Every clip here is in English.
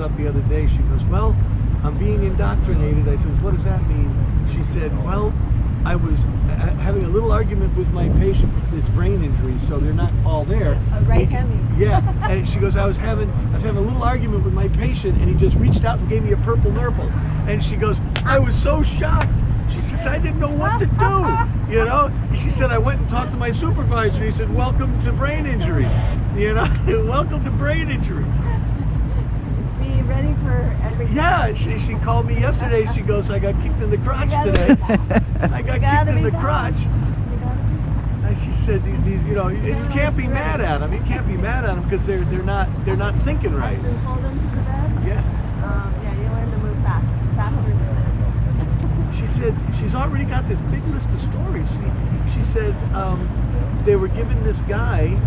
up the other day. She goes, well, I'm being indoctrinated. I said, what does that mean? She said, well, I was having a little argument with my patient with his brain injuries, so they're not all there. Right hemi. Yeah, and she goes, I was having a little argument with my patient, and he just reached out and gave me a purple nurple. And she goes, I was so shocked. She says, I didn't know what to do, you know? She said, I went and talked to my supervisor. He said, welcome to brain injuries, you know? Welcome to brain injuries. Be ready for everything. Yeah, she called me yesterday. She goes, I got kicked in the crotch today. I got kicked in the crotch. And she said, these, you know, you can't be mad at them. You can't be mad at them because they're not thinking right. Hold them to the bed. Yeah. Yeah, you learn to move fast. Faster than She said she's already got this big list of stories. She said they were giving this guy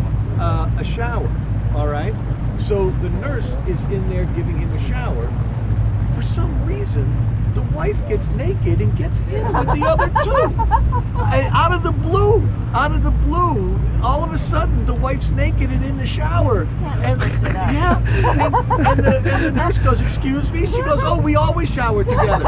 a shower. All right. So the nurse is in there giving him a shower. For some reason, the wife gets naked and gets in with the other two. And out of the blue, all of a sudden the wife's naked and in the shower. And yeah, and the nurse goes, "Excuse me." She goes, "Oh, we always shower together."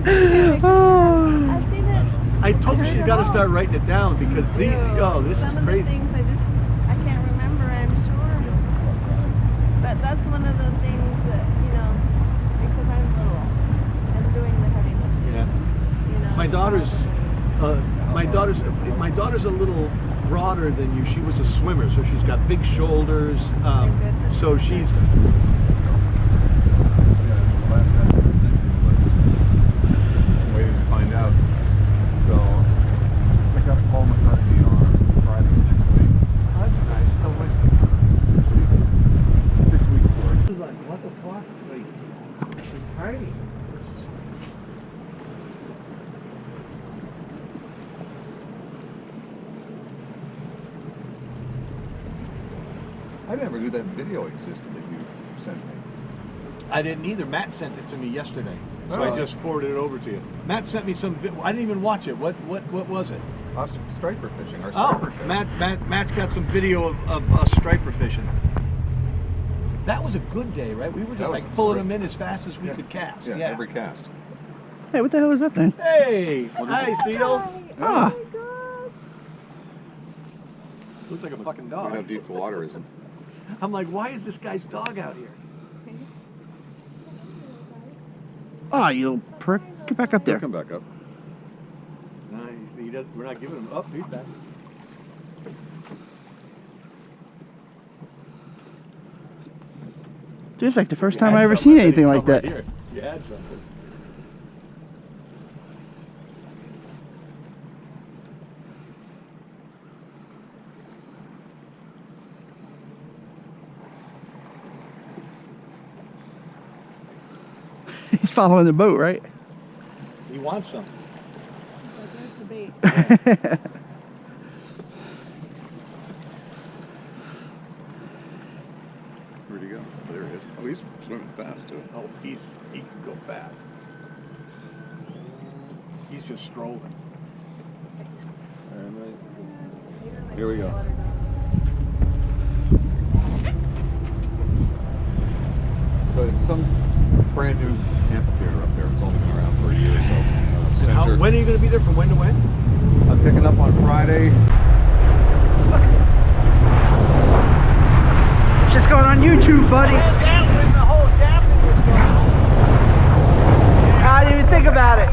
I've seen it. I told her she's got to start writing it down because this is Some crazy. of the things I can't remember, I'm sure. But that's one of the things that, you know, because I'm little and doing the heavy lifting. Yeah. You know, My daughter's a little broader than you. She was a swimmer, so she's got big shoulders. So she's. Waiting to find out. So pick up Paul McCartney on Friday next week. Oh, that's nice. How much? 6 weeks for it. It's like, what the fuck? Like, this is tiny. I never knew that video existed that you sent me. I didn't either. Matt sent it to me yesterday, so Oh. I just forwarded it over to you. Matt sent me some. I didn't even watch it. What was it? Us striper fishing. Our Oh, striper fishing. Matt's got some video of us striper fishing. That was a good day, right? We were just was like pulling great. them in as fast as we could cast. Yeah, every cast. Hey, what the hell is that thing? Hey, hi, Seal. Ah. Looks like a fucking Look how dog. deep the water is. I'm like, why is this guy's dog out here? Ah, you little prick. Get back up there. Come back up. No, he doesn't. We're not giving him up. He's back. Dude, it's like the first You time had I ever something, seen I bet anything he'd like come that. right here. You had something. He's following the boat, right? He wants something. There's the bait. Where'd he go? Oh, there he is. Oh, he's swimming fast too. Oh, he can go fast. He's just strolling. Here we go. So it's some brand new amphitheater up there. It's only been around for a year or so. And how, Center. when are you going to be there? From when to when? I'm picking up on Friday. Shit's going on YouTube, buddy. I didn't even think about it.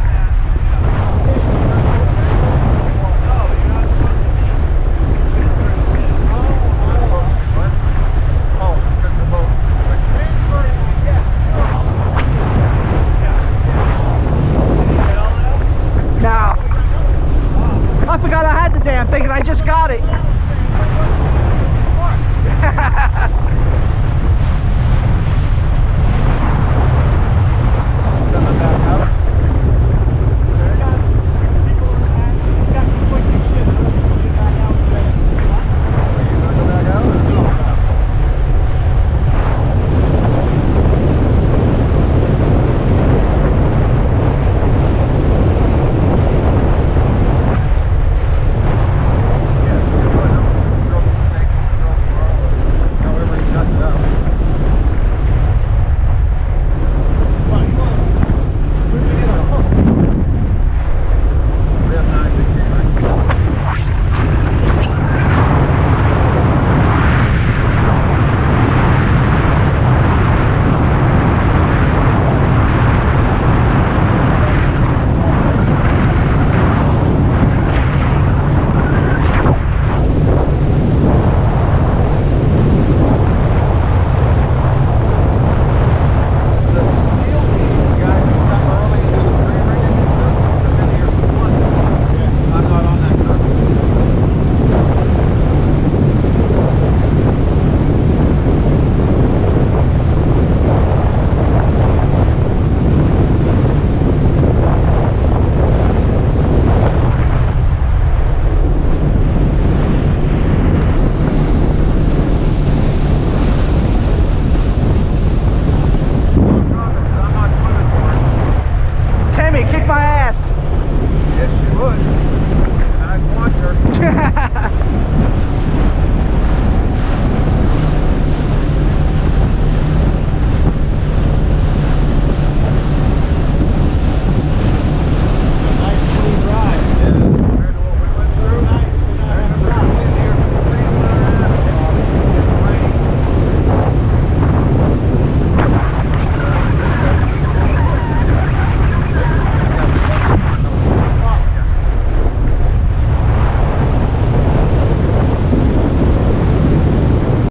No. I forgot I had the damn thing and I just got it.